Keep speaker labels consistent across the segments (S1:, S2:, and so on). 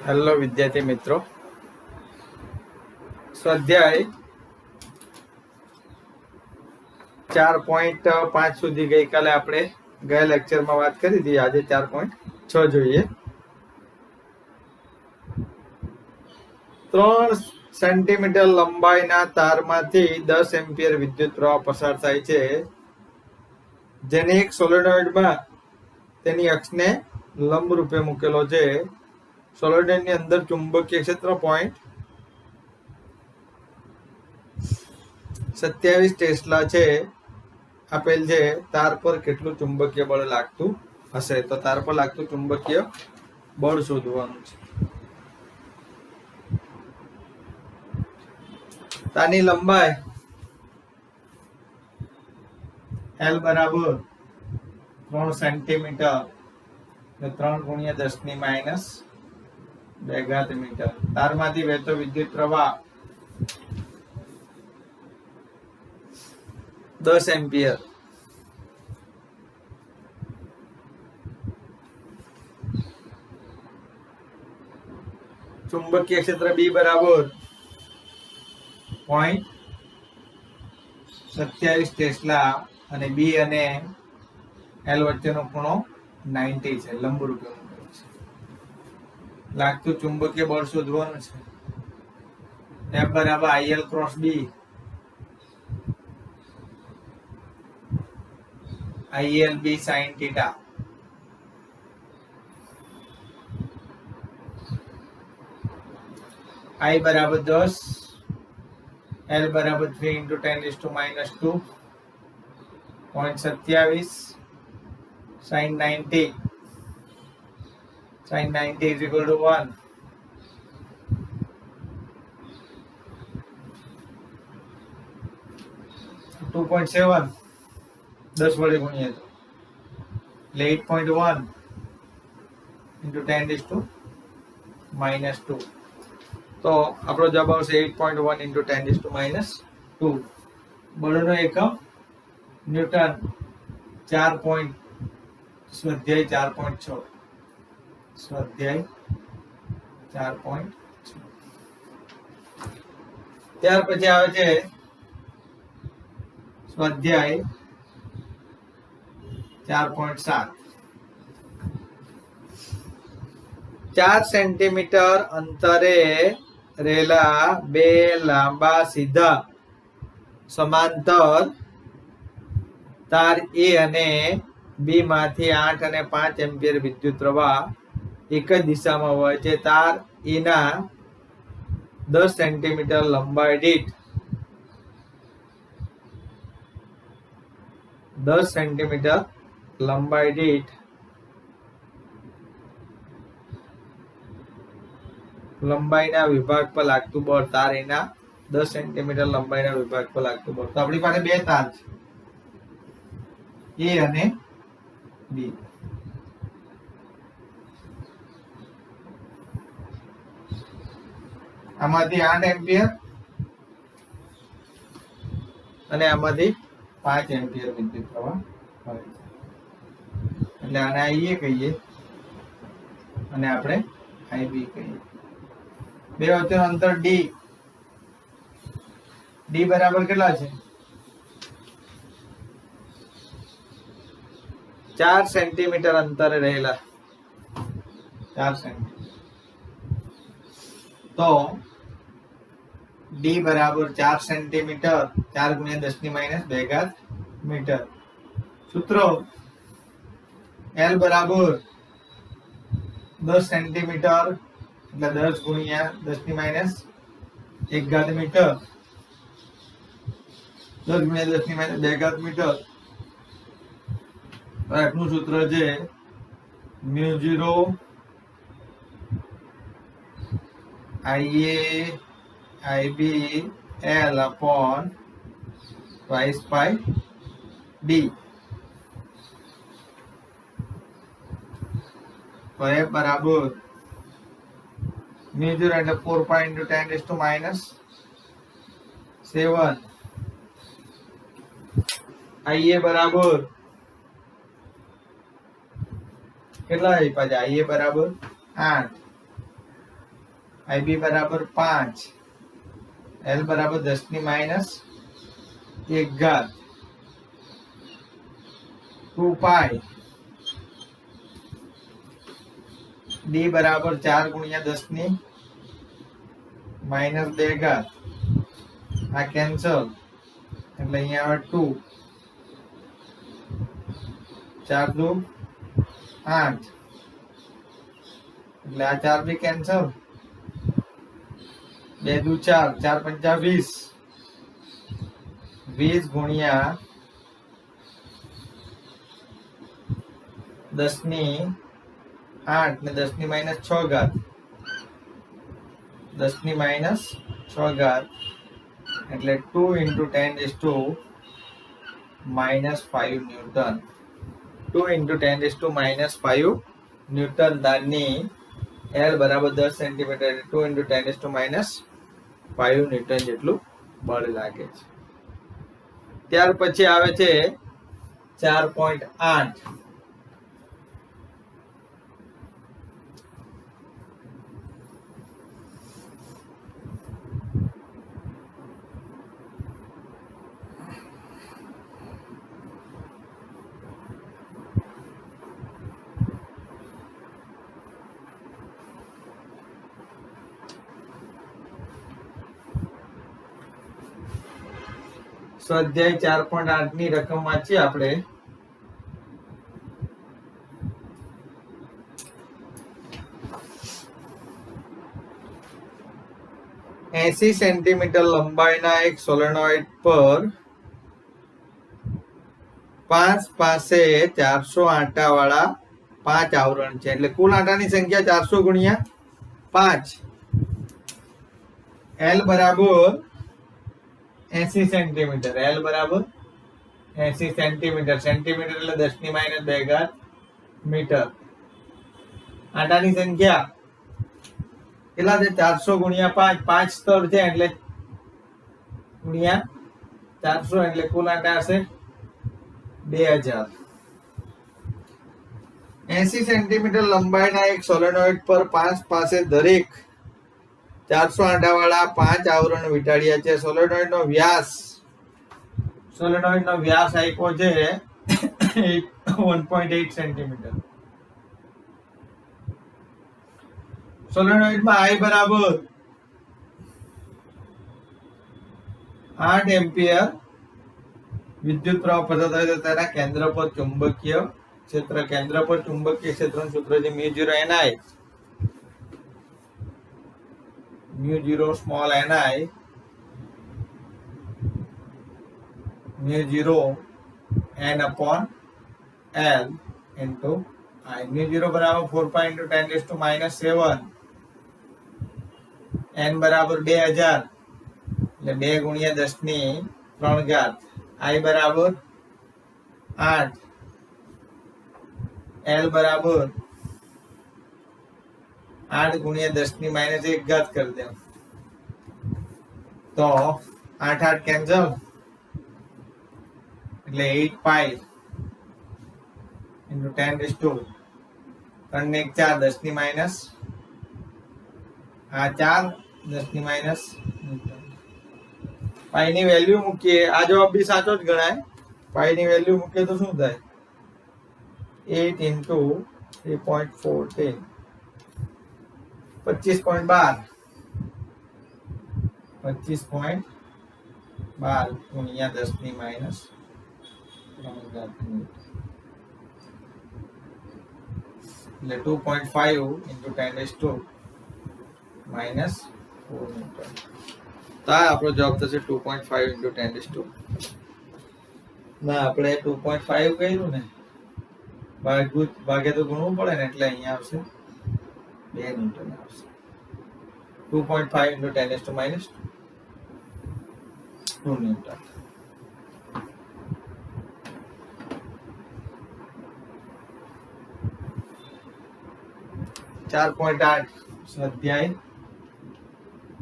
S1: Hello વિદ્યાર્થી મિત્રો, સ્વાધ્યાય 4.5 સુધી ગઈકાલે આપણે ગયા લેક્ચરમાં વાત કરી હતી. આજે 4.6 જોઈએ. 3 સેન્ટીમીટર લંબાઈના તારમાંથી 10 એમ્પિયર વિદ્યુત પ્રવાહ પસાર થાય છે, જેને એક સોલેનોઇડમાં તેની અક્ષને લંબ રૂપે મૂકેલો છે. સોલેનોઇડની અંદર ચુંબકીય ક્ષેત્ર 0.27 ટેસ્લા છે આપેલ છે. તાર પર કેટલું ચુંબકીય બળ લાગતું હશે? તો તાર પર લાગતું ચુંબકીય બળ શોધવાનું છે. તારની લંબાઈ L બરાબર 3 સેન્ટીમીટર, 3 ગુણ્યા 10⁻² મીટર. તારમાંથી વહેતો વિદ્યુત પ્રવાહ 10 એમ્પિયર. ચુંબકીય ક્ષેત્ર B બરાબર 0.27 ટેસ્લા અને B અને L વચ્ચેનો ખૂણો 90 છે. લંબ રૂપે મૂકેલો છે. લાગતું ચુંબકીય બળ શોધવાનું છે. F બરાબર IL cross B. IL B sin theta. I બરાબર 10, L બરાબર 3 × 10⁻², 0.27 sin 90. Sin 90 is equal to 1. Two 2.7 10 વડે ગુણીએ તો એટલે 8.1 × 10⁻². તો આપણો જવાબ આવશે 8.1 × 10⁻². બળનો એકમ ન્યૂટન. 4.6 સ્વાધ્યાય 4.6. ત્યાર પછી આવે છે સ્વાધ્યાય 4.7. 4 સેન્ટીમીટર અંતરે રહેલા બે લાંબા સીધા સમાંતર તાર A અને B માંથી 8 અને 5 એમ્પિયર વિદ્યુત પ્રવાહ એક જ દિશામાં હોય છે. તાર A ના 10 સેન્ટીમીટર લંબાઈ દીઠ 10 સેન્ટીમીટર લંબાઈ દીઠ લંબાઈના વિભાગ પર લાગતું બળ. તાર એના 10 સેન્ટીમીટર લંબાઈના વિભાગ પર લાગતું બળ. તો આપણી પાસે બે તાર છે, A અને B. આમાંથી 8 એમ્પિયર અને આમાંથી 5 એમ્પિયર વિદ્યુત પ્રવાહ હોય છે. એટલે આને IA કહીએ અને આપણે IB કહીએ. બે વચ્ચેનું અંતર D. D બરાબર કેટલા છે? 4 સેન્ટીમીટર અંતરે રહેલા 4 સેન્ટીમીટર. તો D બરાબર 4 સેન્ટીમીટર, 4 × 10⁻² મીટર. સૂત્ર L બરાબર 10 સેન્ટીમીટર એટલે 10 × 10⁻² મીટર. 10 × 10⁻² મીટર. આટલું સૂત્ર છે μ0 IA IB L upon twice pi D. તો F બરાબર μ0 એટલે 4 × 10⁻⁷. IA બરાબર કેટલા આપ્યા છે? IA બરાબર 8. IB बराबर 5, L बराबर 10⁻1 2 पाई, D बराबर 4 गुणिया 10⁻2 आ कैंसल એટલે અહીંયા આવે 2 4 2 8 એટલે આ 4 બી કેન્સલ 2 2 4 4 5 20 20 ગુણ્યા 10⁻8 ને 10⁻6 10⁻6 એટલે 2 into 10⁻5 ન્યૂટન 2 into 10⁻5 ન્યૂટન દાળની L બરાબર 10 સેન્ટીમીટર 2 into 10⁻5 ન્યૂટન જેટલું બળ લાગે છે. ત્યાર પછી આવે છે 4.8. સ્વાધ્યાય 4.8 ની રકમ વાંચીએ આપણે. 80 સેન્ટીમીટર લંબાઈના એક સોલેનોઇડ પર 5 પાસે 400 આંટાવાળા 5 આવરણ છે. એટલે કુલ આંટાની સંખ્યા 400 ગુણ્યા 5. L બરાબર 80 સેન્ટીમીટર. L બરાબર 80 સેન્ટીમીટર. સેન્ટીમીટર એટલે 10⁻2 મીટર. આંટાની સંખ્યા કેટલા છે? 400 ગુણ્યા 5. 5 સ્તર છે એટલે ગુણ્યા 400 એટલે કુલ આંટા હશે 2000. 80 સેન્ટીમીટર લંબાઈના એક સોલેનોઇડ પર 5 પાસે દરેક 400 આંટાવાળા 5 આવરણ વીંટાળ્યા છે. સોલેનોઇડનો વ્યાસ આપ્યો છે 1.8 સેન્ટીમીટર. સોલેનોઇડમાં I બરાબર 8 એમ્પિયર વિદ્યુત પ્રવાહ પસાર થાય તો તેના કેન્દ્ર પર ચુંબકીય ક્ષેત્ર. કેન્દ્ર પર ચુંબકીય ક્ષેત્રનું સૂત્ર છે μ0 small ni μ0 n upon L into I. μ0 બરાબર 4 into 10⁻7. n બરાબર 2000 એટલે 2 ગુણ્યા 10⁻3. I બરાબર 8. L બરાબર 8 ગુણ્યા 10⁻1 કરી દે તો 8 8 કેન્સલ એટલે 8 પાઈ into 10⁻3 4 10⁻, આ 4 10⁻, પાઈ ની વેલ્યુ મૂકીએ. આ જવાબ બી સાચો જ ગણાય. પાઈ ની વેલ્યુ મૂકીએ તો શું થાય? 8 into 3.14 25.12 ગુણ્યા 10⁻3 એટલે 2.5 into 10⁻4 ન્યૂટન. તો આપણો જવાબ થશે 2.5 into 10⁻. ના, આપણે 2.5 કર્યું ને, ભાગે તો ગુણવું પડે ને, એટલે અહીંયા આવશે 2 ન્યૂટન આવશે. 2.5 into 10⁻2 ન્યૂટન. સ્વાધ્યાય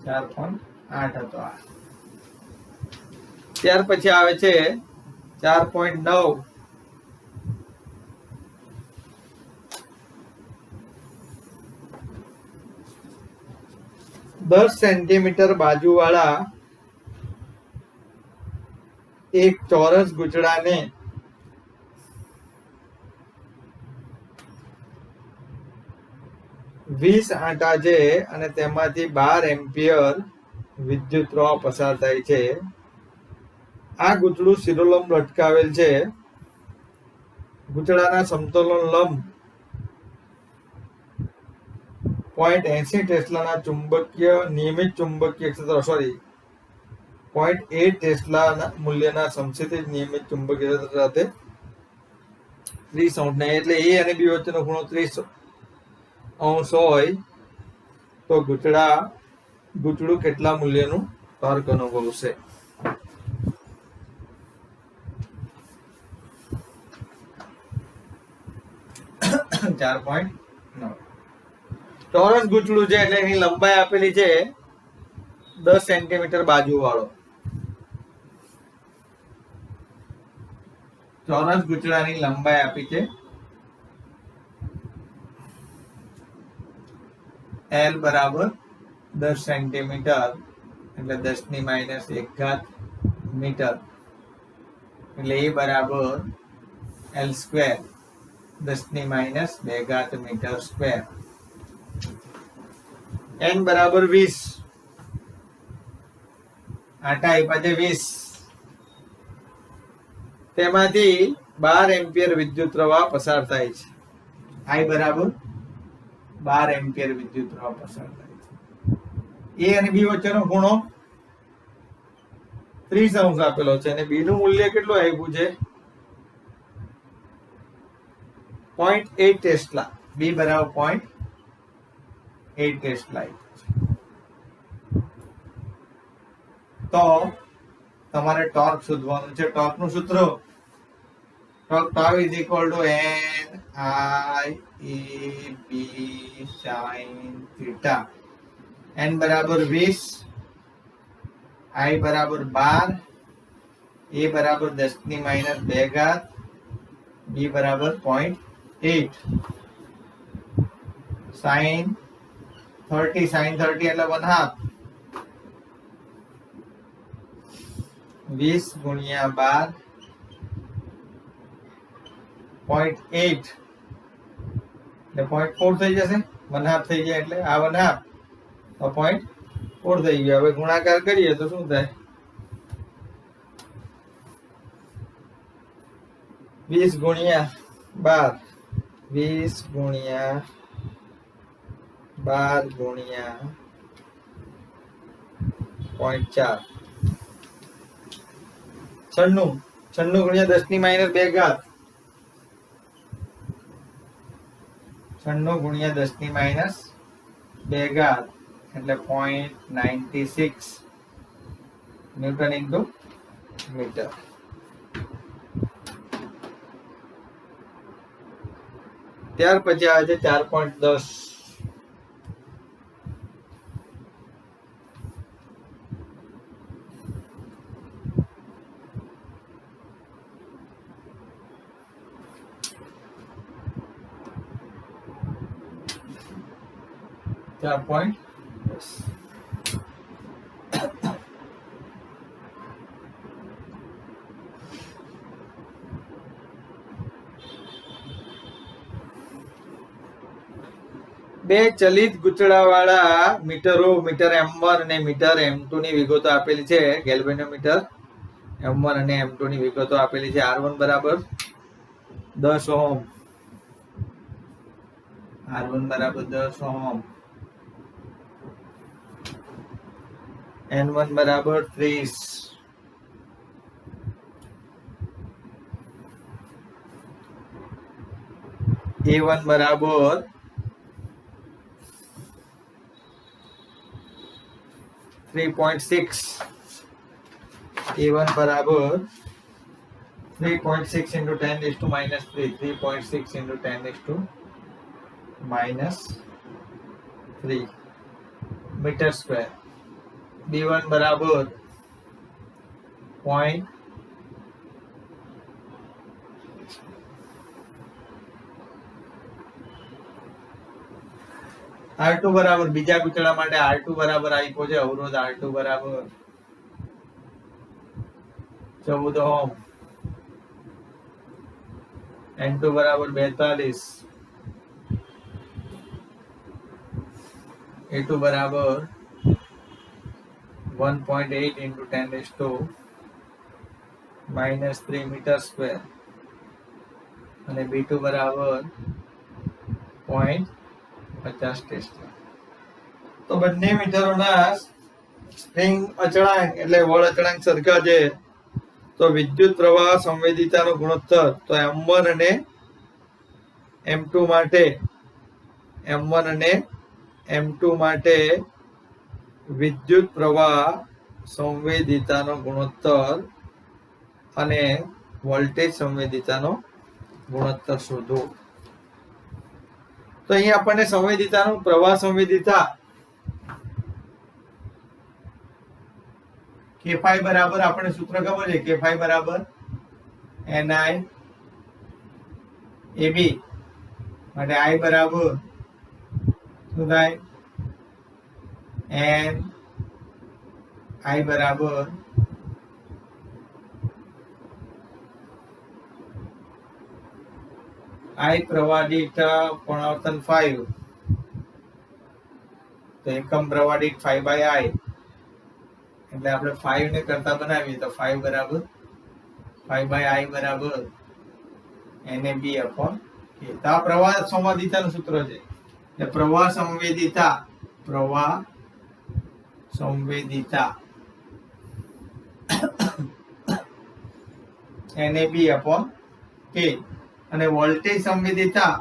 S1: 4.8 હતો આ. ત્યાર પછી આવે છે 4.9. 10 સેન્ટીમીટર બાજુવાળા એક ચોરસ ગૂંચળાને 20 આંટા છે અને તેમાંથી 12 એમ્પિયર વિદ્યુત પ્રવાહ પસાર થાય છે. આ ગૂંચળું શિરોલંબ લટકાવેલ છે. ગૂંચળાના સમતોલન લંબ 0.80 ટેસ્લાના ચુંબકીય નિયમિત ચુંબકીય ક્ષેત્ર 0.8 ટેસ્લા મૂલ્યના સમક્ષિતિજ નિયમિત ચુંબકીય ક્ષેત્ર સાથે 30 અંશ ને એટલે એ અને બી વચ્ચેનો ખૂણો 30 અંશ હોય તો ગૂંચળું કેટલા મૂલ્યનું ટોર્ક અનુભવશે? ચોરસ ગૂંચળું છે એટલે એની લંબાઈ આપેલી છે 10 સેન્ટીમીટર બાજુ વાળો. ચોરસ ગૂંચળાની લંબાઈ આપી છે L બરાબર 10 સેન્ટીમીટર એટલે 10⁻1 મીટર એટલે એ બરાબર L square 10⁻2 metre square. N બરાબર 20 આટા આપ્યા છે 20 તેમાંથી 12 એમ્પિયર વિદ્યુત પ્રવાહ પસાર થાય છે. I બરાબર 12 એમ્પિયર વિદ્યુત પ્રવાહ પસાર થાય છે. A અને B વચ્ચેનો ખૂણો 30 અંશ આપેલો છે અને B નું મૂલ્ય કેટલું આપ્યું છે? 0.8 ટેસ્લા. B બરાબર 0.8 ટેસ્લા. તો તમારે ટોર્ક શોધવાનું છે. ટોર્કનું સૂત્ર torque tau is equal to NIAB sin theta. N બરાબર 20, I બરાબર 12, A બરાબર 10⁻2, B બરાબર 0.8. sin 30 એટલે 1/2. 20 ગુણ્યા 12 0.8 એટલે 0.4 થઈ જશે. 1/2 થઈ જાય એટલે આ 1/2 તો 0.4 થઈ ગયો. હવે ગુણાકાર કરીએ તો શું થાય? 20 ગુણ્યા 12 20 ગુણ્યા 12 ગુણ્યા 0.4 96 ગુણ્યા 10⁻2 96 ગુણ્યા 10⁻2 એટલે 0.96 ન્યૂટન ઇન્ટુ મીટર. ત્યાર પછી આવે છે 4.10. બે ચલિત ગૂંચળાવાળા મીટરો મીટર M1 અને મીટર M2 ની વિગતો આપેલી છે. ગેલ્વેનોમીટર M1 અને M2 ની વિગતો આપેલી છે. R1 બરાબર 10 ઓહમ, R1 બરાબર 10 ઓહમ, N1 બરાબર 30, A1 બરાબર 3.6, A1 બરાબર 3.6 into 10 is to minus 3, 3.6 into 10 is to minus 3 metre square. B1 बराबर 0.3 R2 બરાબર બીજા ગૂંચળા માટે R2 બરાબર આપ્યો છે અવરોધ R2 બરાબર 14 ઓહ્મ, N2 બરાબર 42, A2 બરાબર 1.8 into 10⁻³ મીટર સ્ક્વેર અને B2 બરાબર 0.50 ટેસ્લા. તો બંને મીટરોના સ્પ્રિંગ અચળાંક એટલે બળ અચળાંક સરખા છે. તો વિદ્યુત પ્રવાહ સંવેદિતાનો ગુણોત્તર તો M1 અને M2 માટે M1 અને M2 માટે વિદ્યુત પ્રવાહ સંવેદિતાનો ગુણોત્તર અને વોલ્ટેજ સંવેદિતાનો ગુણોત્તર શોધો. તો અહીં આપણને સંવેદિતાનું પ્રવાહ સંવેદિતા K5 બરાબર આપણે સૂત્ર ખબર છે K5 બરાબર NI AB માટે I બરાબર શું થાય N I બરાબર I પ્રવાહ દીઠ પરાવર્તન 5 તો એકમ પ્રવાહ દીઠ 5/I એટલે આપણે 5 ને કરતા બનાવીએ તો 5 બરાબર 5/I બરાબર NAB upon K. તો આ પ્રવાહ સંવેદિતાનું સૂત્ર છે. એટલે પ્રવાહ સંવેદિતા NAB upon K અને વોલ્ટેજ સંવેદિતા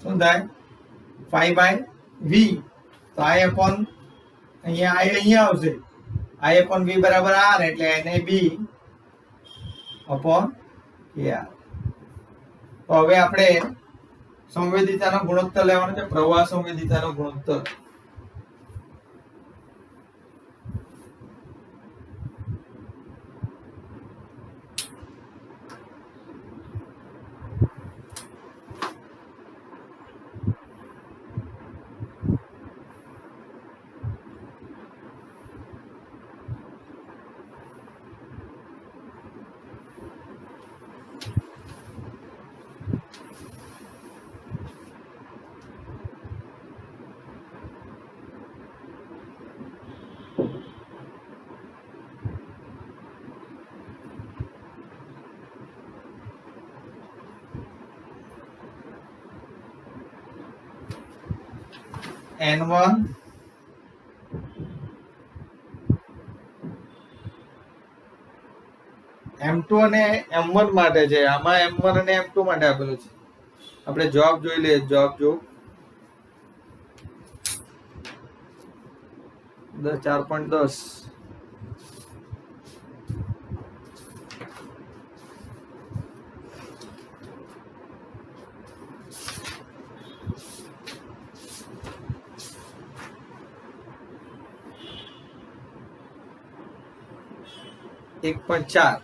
S1: શું થાય 5/V. તો I upon અહીંયા આવશે I upon V બરાબર R એટલે NAB upon KR. તો હવે આપણે સંવેદિતાનો ગુણોત્તર લેવાનો છે પ્રવાહ સંવેદિતાનો ગુણોત્તર. N1 M2 અને M1 માટે છે. આમાં M1 અને M2 માટે આપેલું છે. આપણે જવાબ જોઈ લઈએ. જવાબ જો 4.10 1.4.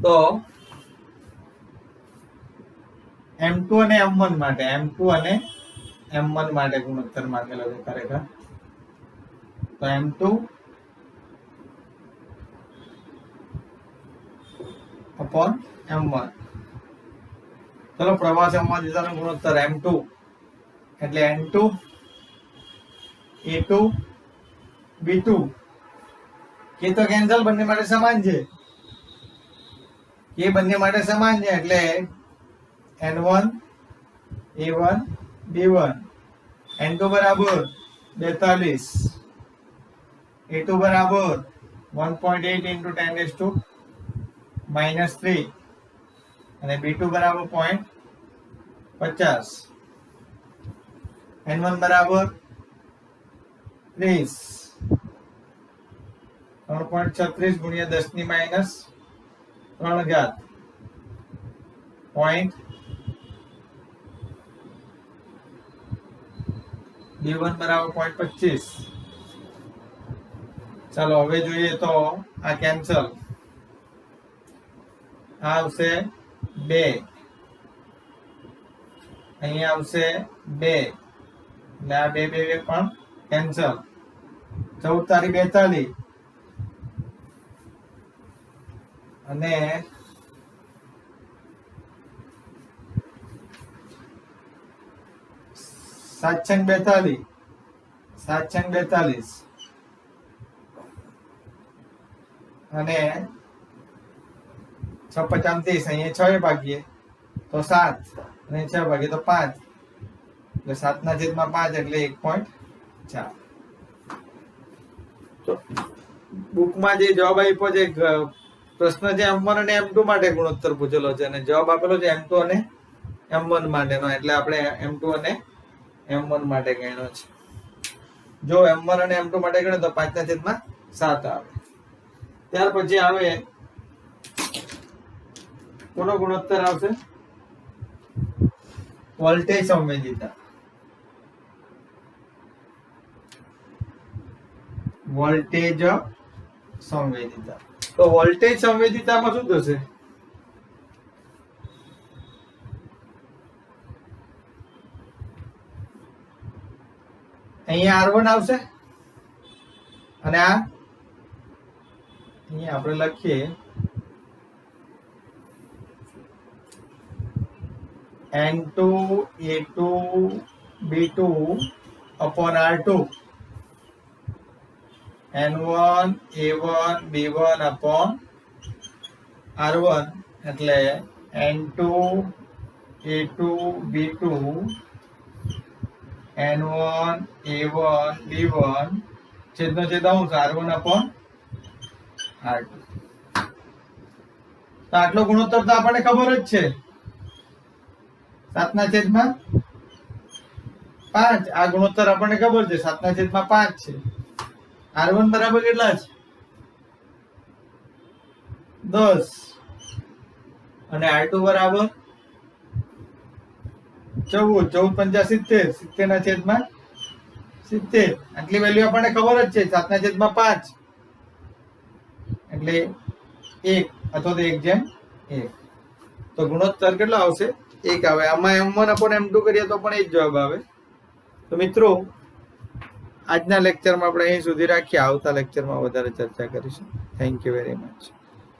S1: તો M2 અને M1 માટે ગુણોત્તર માંગેલો છે ખરેખર. તો M2 upon M1. ચલો પ્રવાહ સંવેદિતાનો ગુણોત્તર M2 એટલે N2 A2 B2 કે તો કેન્સલ બંને માટે સમાન છે. કે બંને માટે સમાન છે એટલે N1 A1 B1 N2 બરાબર 42 A2 બરાબર 1.8 into 10⁻³ અને B2 બરાબર 0.50 N1 બરાબર 30 3.36 ગુણ્યા 10⁻³ પોઈન્ટ B1 બરાબર 0.25. ચાલો હવે જોઈએ તો આ કેન્સલ આ આવશે 2 અહીંયા આવશે 2 એટલે આ 2 2 પણ કેન્સલ 14 તારી 42 અને 7 42 અને 6 5 30 અહીંયા 6 ભાગીએ તો 7 અને 6 ભાગીએ તો 5 એટલે 7/5 એટલે 1.4 તો બુકમાં જે જવાબ આપ્યો છે પ્રશ્ન છે M1 અને M2 માટે ગુણોત્તર પૂછેલો છે અને જવાબ આપેલો છે M2 અને M1 માટેનો એટલે આપણે M2 અને M1 માટે ગણ્યો છે જો M1 અને M2 માટે ગણ્યો તો 5/7 આવે ત્યાર પછી આવે કોનો ગુણોત્તર આવશે વોલ્ટેજ સંવેદિતા તો વોલ્ટેજ સંવેદિતામાં શું થશે અહીંયા R1 આવશે અને આ અહીંયા આપણે લખીએ N2 A2 B2 upon R2 N1 A1 B1 upon R1 એટલે N2 A2 B2 N1 A1 B1 છેદનો છેદ અંશ R1 upon R2 તો આટલો ગુણોત્તર તો આપણને ખબર જ છે 7/5 આ ગુણોત્તર આપણને ખબર છે 7/5 છે R1 બરાબર કેટલા છે 10 અને R2 બરાબર 14 70 70/70 આટલી વેલ્યુ આપણને ખબર જ છે 7/5 એટલે 1 અથવા તો 1/1 તો ગુણોત્તર કેટલો આવશે 1 આવે આમાં M1 upon M2 કરીએ તો પણ એ જ જવાબ આવે તો મિત્રો આજના લેક્ચરમાં આપણે અહીં સુધી રાખીએ આવતા લેક્ચરમાં વધારે ચર્ચા કરીશું થેન્ક યુ વેરી મચ